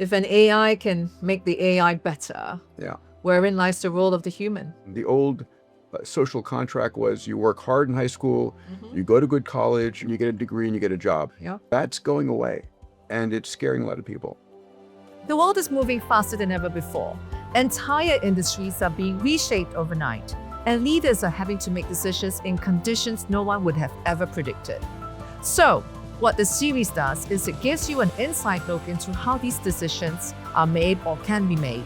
If an AI can make the AI better, Yeah. wherein lies the role of the human? The old social contract was you work hard in high school, you go to good college, you get a degree and you get a job. Yeah. That's going away, and it's scaring a lot of people. The world is moving faster than ever before. Entire industries are being reshaped overnight, and leaders are having to make decisions in conditions no one would have ever predicted. So, what the series does is it gives you an inside look into how these decisions are made or can be made.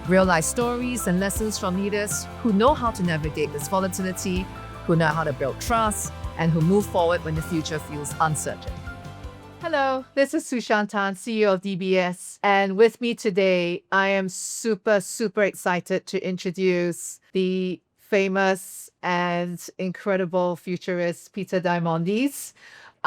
Real-life stories and lessons from leaders who know how to navigate this volatility, who know how to build trust, and who move forward when the future feels uncertain. Hello, this is Su Shan, CEO of DBS, and with me today, I am super excited to introduce the famous and incredible futurist Peter Diamandis.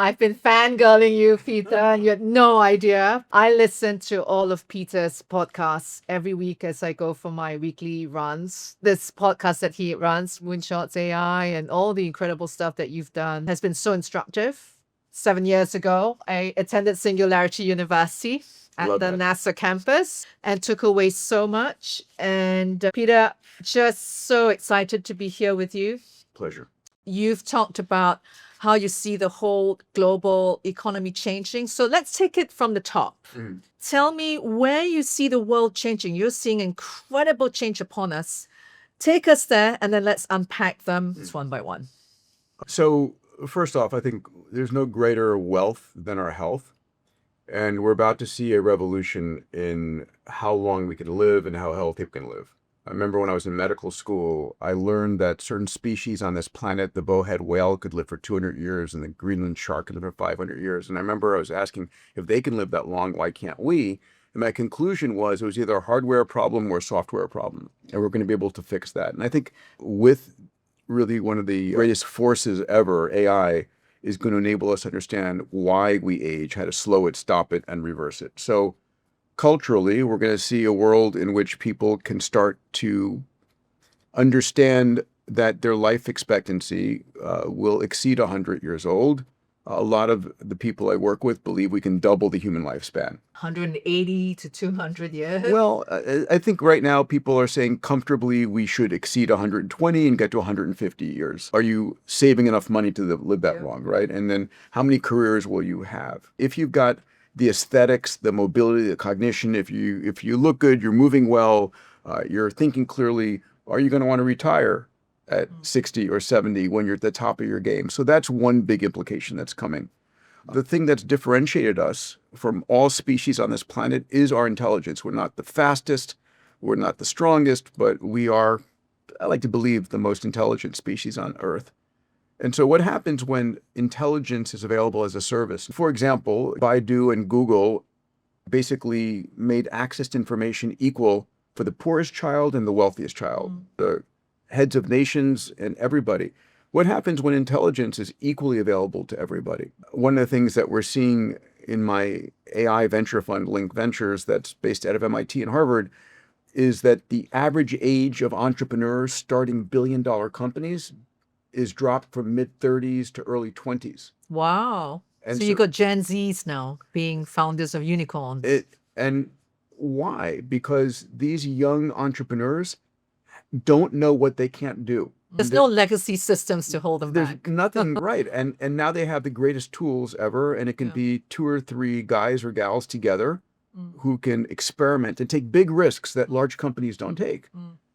I've been fangirling you, Peter, and you had no idea. I listen to all of Peter's podcasts every week as I go for my weekly runs. This podcast that he runs, Moonshots AI, and all the incredible stuff that you've done has been so instructive. 7 years ago, I attended Singularity University at the NASA campus and took away so much. And Peter, just so excited to be here with you. Pleasure. You've talked about how you see the whole global economy changing. So let's take it from the top. Tell me where you see the world changing. You're seeing incredible change upon us. Take us there, and then let's unpack them one by one. So first off, I think there's no greater wealth than our health. And we're about to see a revolution in how long we can live and how healthy we can live. I remember when I was in medical school, I learned that certain species on this planet, the bowhead whale could live for 200 years and the Greenland shark could live for 500 years. And I remember I was asking, if they can live that long, why can't we? And my conclusion was it was either a hardware problem or a software problem. And we're going to be able to fix that. And I think with really one of the greatest forces ever, AI, is going to enable us to understand why we age, how to slow it, stop it, and reverse it. So culturally, we're going to see a world in which people can start to understand that their life expectancy will exceed 100 years old. A lot of the people I work with believe we can double the human lifespan. 180 to 200 years? Well, I think right now people are saying comfortably we should exceed 120 and get to 150 years. Are you saving enough money to live that long, right? And then how many careers will you have? If you've got the aesthetics, the mobility, the cognition, if you look good, you're moving well, you're thinking clearly, are you going to want to retire at 60 or 70 when you're at the top of your game? So that's one big implication that's coming. The thing that's differentiated us from all species on this planet is our intelligence. We're not the fastest, we're not the strongest, but we are, I like to believe, the most intelligent species on Earth. And so what happens when intelligence is available as a service? For example, Baidu and Google basically made access to information equal for the poorest child and the wealthiest child, the heads of nations and everybody. What happens when intelligence is equally available to everybody? One of the things that we're seeing in my AI venture fund, Link Ventures, that's based out of MIT and Harvard, is that the average age of entrepreneurs starting billion-dollar companies is dropped from mid-30s to early 20s. Wow. So you got Gen Zs now being founders of unicorns. And why? Because these young entrepreneurs don't know what they can't do. There's no legacy systems to hold them back. There's nothing, right. And now they have the greatest tools ever, and it can be 2 or 3 guys or gals together who can experiment and take big risks that large companies don't take.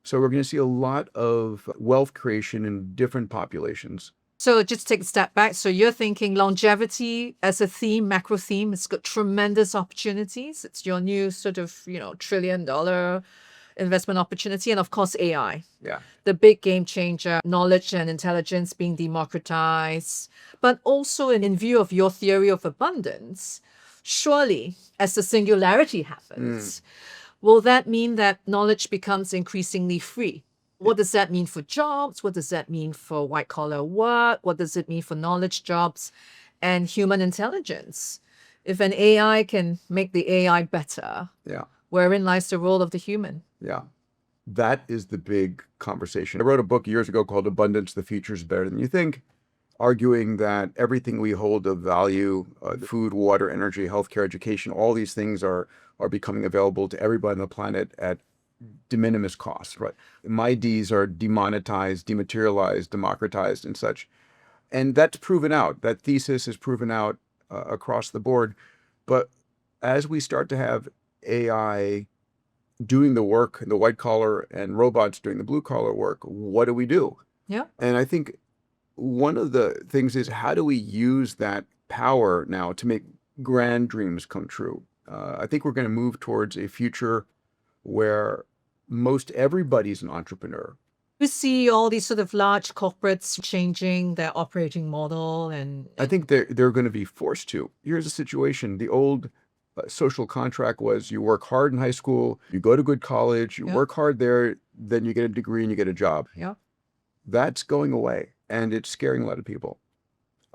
So we're going to see a lot of wealth creation in different populations. So just take a step back. So you're thinking longevity as a theme, macro theme, it's got tremendous opportunities. It's your new sort of, $1 trillion investment opportunity. And of course, AI. Yeah. The big game changer, knowledge and intelligence being democratized. But also in view of your theory of abundance, surely as the singularity happens, will that mean that knowledge becomes increasingly free? What does that mean for jobs? What does that mean for white-collar work? What does it mean for knowledge jobs and human intelligence? If an AI can make the AI better, wherein lies the role of the human? Yeah, that is the big conversation. I wrote a book years ago called Abundance, the Future is Better Than You Think, arguing that everything we hold of value, food, water, energy, healthcare, education, all these things are are becoming available to everybody on the planet at de minimis costs, right? My Ds are demonetized, dematerialized, democratized, and such. And that's proven out. That thesis is proven out across the board. But as we start to have AI doing the work, the white collar, and robots doing the blue collar work, what do we do? Yeah. And I think one of the things is, how do we use that power now to make grand dreams come true? I think we're going to move towards a future where most everybody's an entrepreneur. We see all these sort of large corporates changing their operating model, and I think they're going to be forced to. Here's a situation. The old social contract was you work hard in high school, you go to good college, you Yeah. work hard there, then you get a degree and you get a job. yeah, That's going away, and it's scaring a lot of people.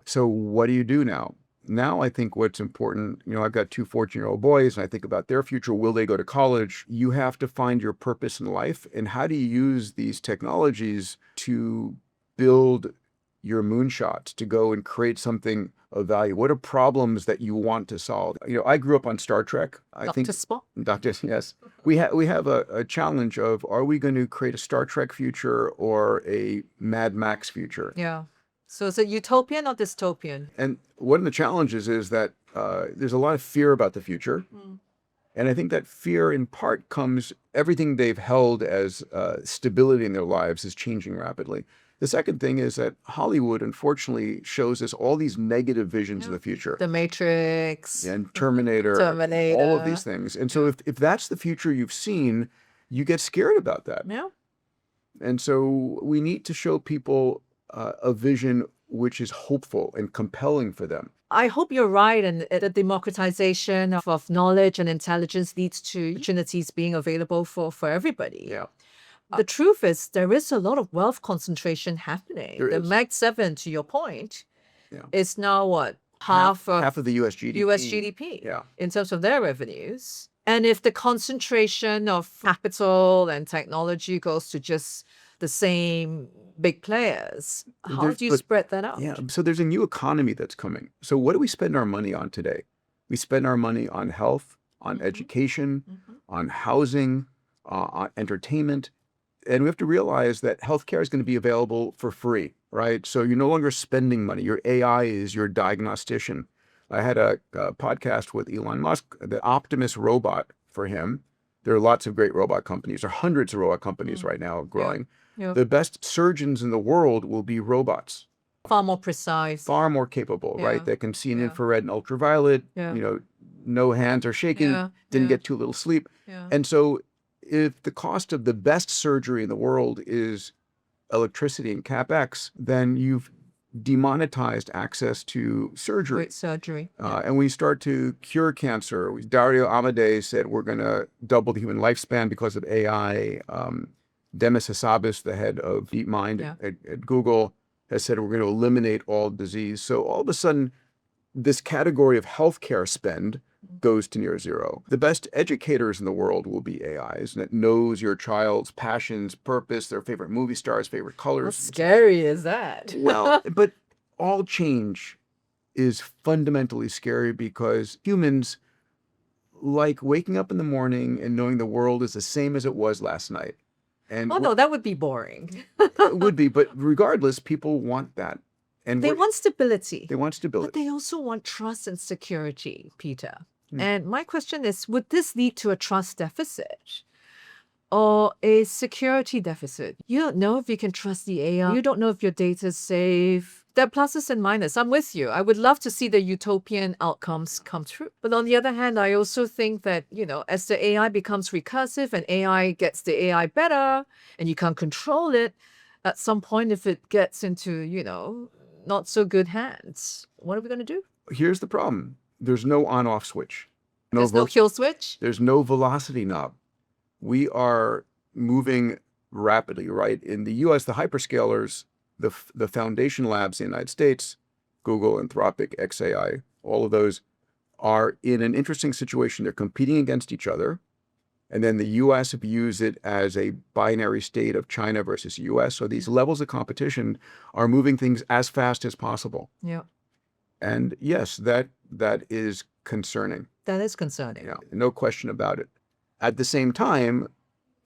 So what do you do now? Now I think what's important, I've got 2 14-year-old boys, and I think about their future. Will they go to college? You have to find your purpose in life, and how do you use these technologies to build your moonshots, to go and create something of value? What are problems that you want to solve? I grew up on Star Trek. I Dr. think Spock. Doctor, yes. We have a challenge of, are we going to create a Star Trek future or a Mad Max future? Yeah. So is it utopian or dystopian? And one of the challenges is that there's a lot of fear about the future. And I think that fear in part comes, everything they've held as stability in their lives is changing rapidly. The second thing is that Hollywood, unfortunately, shows us all these negative visions of the future. The Matrix. And Terminator, Terminator. all of these things. And so if that's the future you've seen, you get scared about that. Yeah. And so we need to show people a vision which is hopeful and compelling for them. I hope you're right, and the democratization of knowledge and intelligence leads to opportunities being available for everybody. Yeah. The truth is, there is a lot of wealth concentration happening. There The is. Mag 7, to your point, Yeah. is now what? Half of the US GDP. US GDP Yeah. in terms of their revenues. And if the concentration of capital and technology goes to just the same big players, how do you spread that out? Yeah. So there's a new economy that's coming. So what do we spend our money on today? We spend our money on health, on education, on housing, on entertainment. And we have to realize that healthcare is going to be available for free, right? So you're no longer spending money. Your AI is your diagnostician. I had a podcast with Elon Musk, the Optimus robot for him. There are lots of great robot companies. There are hundreds of robot companies right now growing. Yeah. The best surgeons in the world will be robots, Far more precise. far more capable, Yeah. right? That can see in Yeah. infrared and ultraviolet, Yeah. no hands are shaking, Yeah. didn't Yeah. get too little sleep. Yeah. And so if the cost of the best surgery in the world is electricity and CapEx, then you've demonetized access to surgery. Great surgery. And we start to cure cancer. Dario Amodei said we're going to double the human lifespan because of AI. Demis Hassabis, the head of DeepMind at Google, has said we're going to eliminate all disease. So all of a sudden, this category of healthcare spend goes to near zero. The best educators in the world will be AIs, and it knows your child's passions, purpose, their favorite movie stars, favorite How colors. scary is that? Well, but all change is fundamentally scary because humans like waking up in the morning and knowing the world is the same as it was last night. And Oh no, that would be boring. it would be, but regardless, people want that. And They want stability. they want But stability. they also want trust and security, Peter. Hmm. And my question is, would this lead to a trust deficit or a security deficit? You don't know if you can trust the AI. You don't know if your data is safe. There are pluses and minuses. I'm with you. I would love to see the utopian outcomes come true. But on the other hand, I also think that, as the AI becomes recursive and AI gets the AI better and you can't control it, at some point, if it gets into, not so good hands, what are we going to do? Here's the problem. There's no on-off switch. There's no kill switch? There's no velocity knob. We are moving rapidly, right? In the US, the hyperscalers, the foundation labs in the United States, Google, Anthropic, XAI, all of those are in an interesting situation. They're competing against each other. And then the US views it as a binary state of China versus US. So these levels of competition are moving things as fast as possible. Yeah. And yes, that is concerning. That is concerning. Yeah, no question about it. At the same time,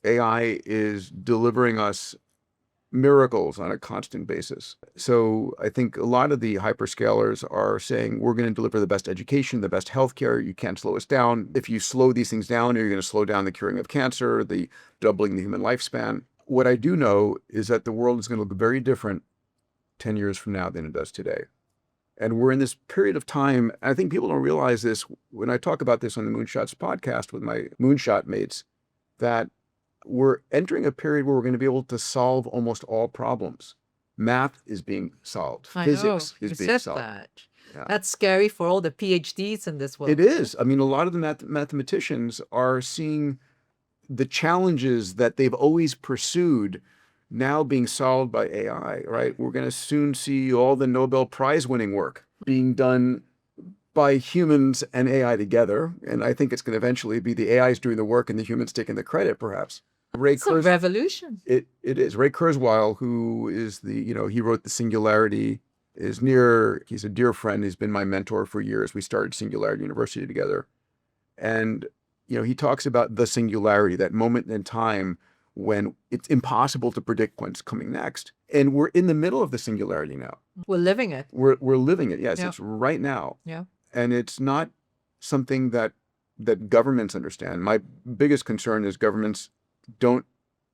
AI is delivering us miracles on a constant basis. So I think a lot of the hyperscalers are saying we're going to deliver the best education, the best healthcare. You can't slow us down. If you slow these things down, you're going to slow down the curing of cancer, the doubling the human lifespan. What I do know is that the world is going to look very different 10 years from now than it does today. And we're in this period of time. I think people don't realize this when I talk about this on the Moonshots podcast with my moonshot mates, that we're entering a period where we're going to be able to solve almost all problems. Math is being solved. Physics is being solved. That. Yeah. That's scary for all the PhDs in this world. It is. I mean, a lot of the mathematicians are seeing the challenges that they've always pursued now being solved by AI, right? We're going to soon see all the Nobel Prize winning work being done by humans and AI together. And I think it's going to eventually be the AIs doing the work and the humans taking the credit, perhaps. It's a revolution. It is. Ray Kurzweil, who is he wrote the Singularity, he's a dear friend. He's been my mentor for years. We started Singularity University together. And, he talks about the singularity, that moment in time when it's impossible to predict what's coming next. And we're in the middle of the singularity now. We're living it. We're living it. Yes, It's right now. Yeah. And it's not something that governments understand. My biggest concern is governments don't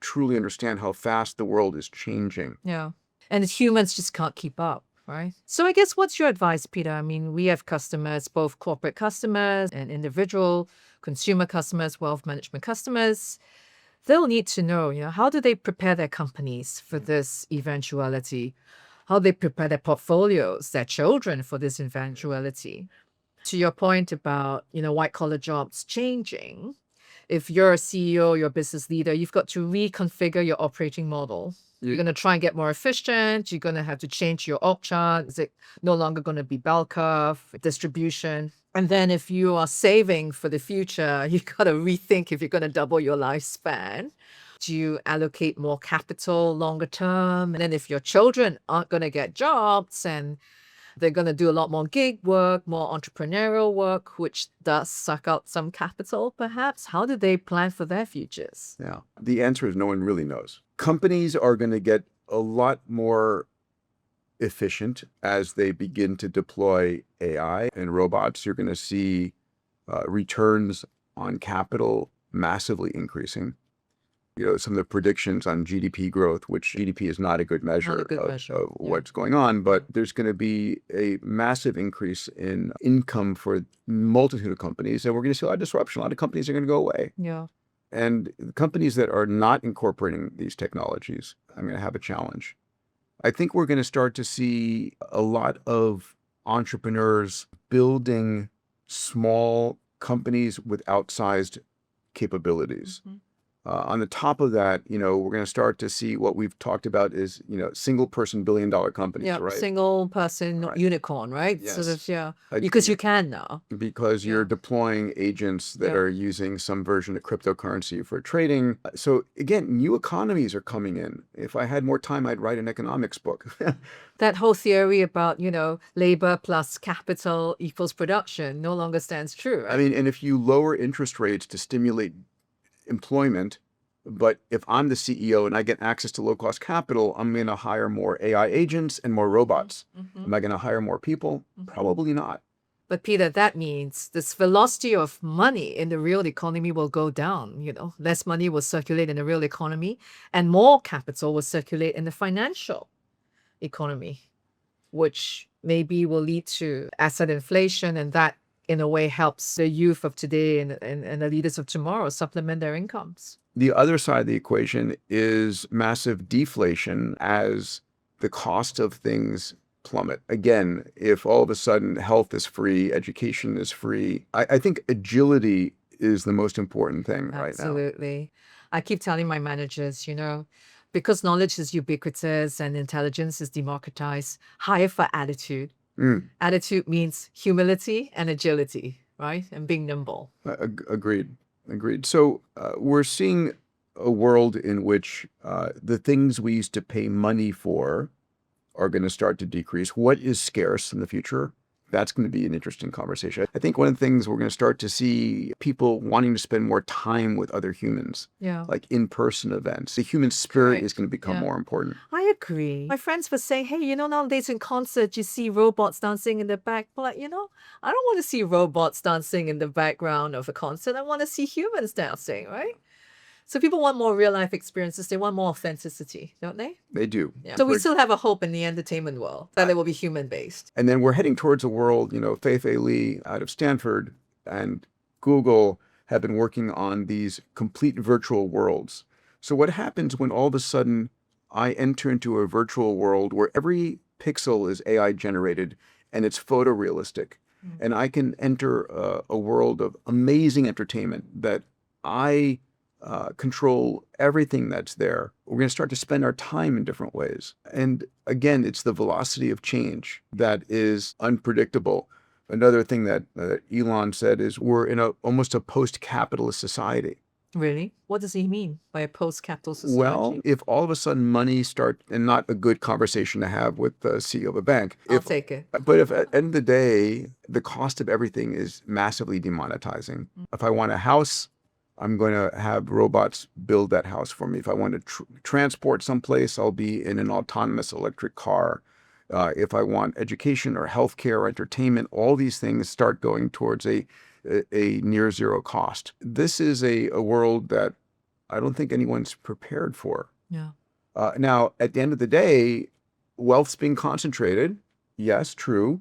truly understand how fast the world is changing. Yeah. And humans just can't keep up, right? So I guess what's your advice, Peter? I mean, we have customers, both corporate customers and individual consumer customers, wealth management customers. They'll need to know, how do they prepare their companies for this eventuality? How they prepare their portfolios, their children for this eventuality? To your point about, white collar jobs changing, if you're a CEO, you're a business leader, you've got to reconfigure your operating model. You're going to try and get more efficient. You're going to have to change your org chart. Is it no longer going to be bell curve distribution? And then if you are saving for the future, you got to rethink if you're going to double your lifespan. Do you allocate more capital longer term? And then if your children aren't going to get jobs and they're going to do a lot more gig work, more entrepreneurial work, which does suck out some capital, perhaps. How do they plan for their futures? Yeah. The answer is no one really knows. Companies are going to get a lot more efficient as they begin to deploy AI and robots. You're going to see returns on capital massively increasing. Some of the predictions on GDP growth, which GDP is not a good measure of what's going on, but there's going to be a massive increase in income for a multitude of companies. And we're going to see a lot of disruption. A lot of companies are going to go away. Yeah. And companies that are not incorporating these technologies, I'm going to have a challenge. I think we're going to start to see a lot of entrepreneurs building small companies with outsized capabilities. Mm-hmm. On the top of that, we're going to start to see what we've talked about is, single person $1 billion companies, right? Single person unicorn, right? Yes. Sort of, because you can now. Because you're deploying agents that are using some version of cryptocurrency for trading. So again, new economies are coming in. If I had more time, I'd write an economics book. That whole theory about, labor plus capital equals production no longer stands true. Right? I mean, and if you lower interest rates to stimulate employment, but if I'm the CEO and I get access to low-cost capital, I'm going to hire more AI agents and more robots. Mm-hmm. Am I going to hire more people? Mm-hmm. Probably not. But Peter, that means this velocity of money in the real economy will go down. Less money will circulate in the real economy and more capital will circulate in the financial economy, which maybe will lead to asset inflation, and that in a way helps the youth of today and the leaders of tomorrow supplement their incomes. The other side of the equation is massive deflation as the cost of things plummet. Again, if all of a sudden health is free, education is free, I think agility is the most important thing right now. Absolutely. I keep telling my managers, because knowledge is ubiquitous and intelligence is democratized, hire for attitude. Attitude means humility and agility, right? And being nimble. Agreed. So we're seeing a world in which the things we used to pay money for are going to start to decrease. What is scarce in the future? That's going to be an interesting conversation. I think one of the things we're going to start to see people wanting to spend more time with other humans, Yeah. like in-person events. The human spirit Correct. is going to become Yeah. more important. I agree. My friends were saying, hey, nowadays in concerts, you see robots dancing in the back. But, I don't want to see robots dancing in the background of a concert. I want to see humans dancing, right? So people want more real-life experiences. They want more authenticity, don't they? They do. Yeah. So we still have a hope in the entertainment world that it will be human-based. And then we're heading towards a world, Fei Li out of Stanford and Google have been working on these complete virtual worlds. So what happens when all of a sudden I enter into a virtual world where every pixel is AI generated and it's photorealistic, and I can enter a world of amazing entertainment that I control everything that's there. We're going to start to spend our time in different ways. And again, it's the velocity of change that is unpredictable. Another thing that Elon said is we're in almost a post-capitalist society. Really? What does he mean by a post-capital society? Well, if all of a sudden money starts, and not a good conversation to have with the CEO of a bank. I'll take it. But if at the end of the day, the cost of everything is massively demonetizing. If I want a house, I'm going to have robots build that house for me. If I want to transport someplace, I'll be in an autonomous electric car. If I want education or healthcare or entertainment, all these things start going towards a near zero cost. This is a world that I don't think anyone's prepared for. Yeah. Now, at the end of the day, wealth's being concentrated. Yes, true.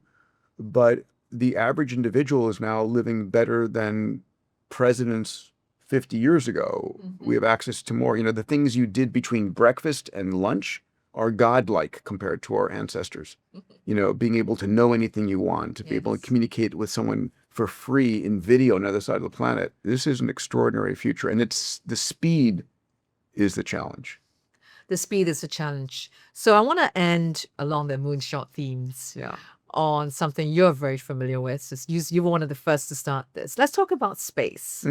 But the average individual is now living better than presidents 50 years ago. We have access to more. The things you did between breakfast and lunch are godlike compared to our ancestors. Being able to know anything you want, to be able to communicate with someone for free in video on the other side of the planet. This is an extraordinary future. And it's the speed is the challenge. The speed is a challenge. So I want to end along the moonshot themes. Yeah. On something you're very familiar with. You were one of the first to start this. Let's talk about space.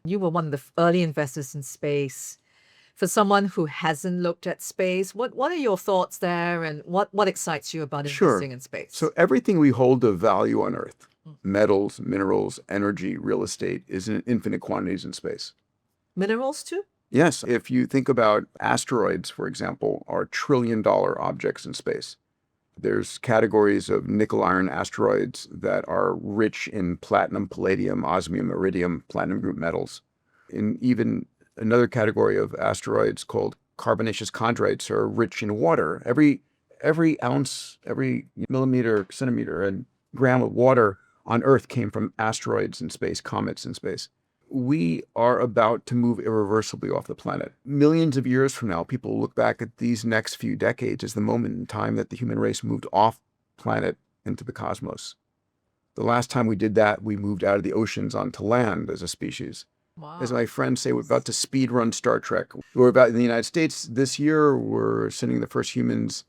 You were one of the early investors in space. For someone who hasn't looked at space, what are your thoughts there, and what excites you about investing in space? So everything we hold of value on Earth, metals, minerals, energy, real estate, is in infinite quantities in space. Minerals too? Yes. If you think about asteroids, for example, are trillion-dollar objects in space. There's categories of nickel-iron asteroids that are rich in platinum, palladium, osmium, iridium, platinum group metals. And even another category of asteroids called carbonaceous chondrites are rich in water. Every ounce, every millimeter, centimeter, and gram of water on Earth came from asteroids in space, comets in space. We are about to move irreversibly off the planet. Millions of years from now, people will look back at these next few decades as the moment in time that the human race moved off planet into the cosmos. The last time we did that, we moved out of the oceans onto land as a species. Wow. As my friends say, we're about to speed run Star Trek. We're about, in the United States this year, we're sending the first humans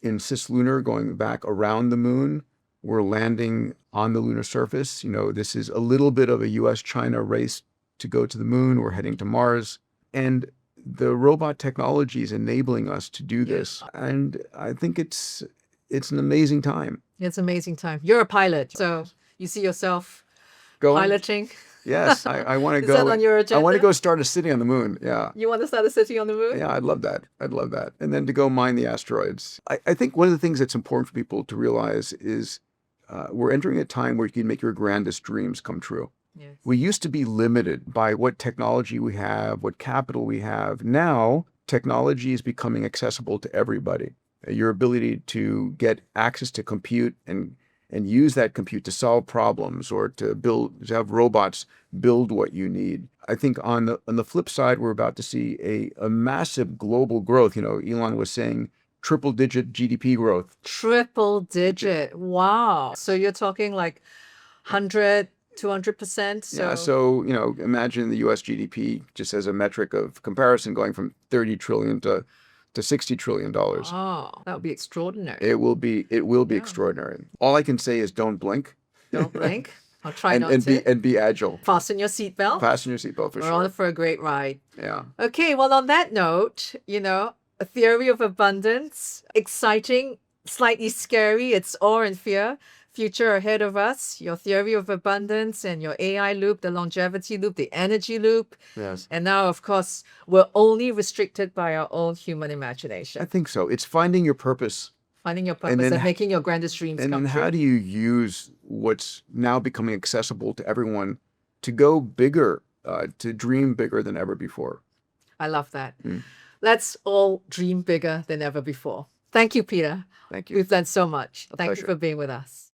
in cislunar, going back around the moon. We're landing on the lunar surface. This is a little bit of a US-China race to go to the moon. We're heading to Mars. And the robot technology is enabling us to do this. And I think it's an amazing time. It's an amazing time. You're a pilot, so you see yourself piloting? Yes, I want to go. Is that on your agenda? I want to go start a city on the moon. Yeah. You want to start a city on the moon? Yeah, I'd love that. And then to go mine the asteroids. I think one of the things that's important for people to realize is we're entering a time where you can make your grandest dreams come true. Yes. We used to be limited by what technology we have, what capital we have. Now, technology is becoming accessible to everybody. Your ability to get access to compute and use that compute to solve problems or to have robots build what you need. I think on the flip side, we're about to see a massive global growth. Elon was saying triple-digit GDP growth. Triple-digit. Wow. So you're talking like 100, 200%? So... Yeah, so, imagine the US GDP just as a metric of comparison going from 30 trillion to $60 trillion. Oh, that would be extraordinary. It will be extraordinary. All I can say is don't blink. Don't blink. I'll try not to. And be agile. Fasten your seatbelt. Fasten your seatbelt for We're sure. on for a great ride. Yeah. Okay, well, on that note, a theory of abundance, exciting, slightly scary, it's awe and fear. future ahead of us, your theory of abundance and your AI loop, the longevity loop, the energy loop. Yes. And now, of course, we're only restricted by our own human I imagination. think so. It's finding your purpose. Finding your And purpose then and making your grandest dreams And come then true. how do you use what's now becoming accessible to everyone to go bigger, to dream bigger than ever before? I love that. Let's all dream bigger than ever before. Thank you, Peter. Thank you. We've learned so much. Thank pleasure. you for being with us.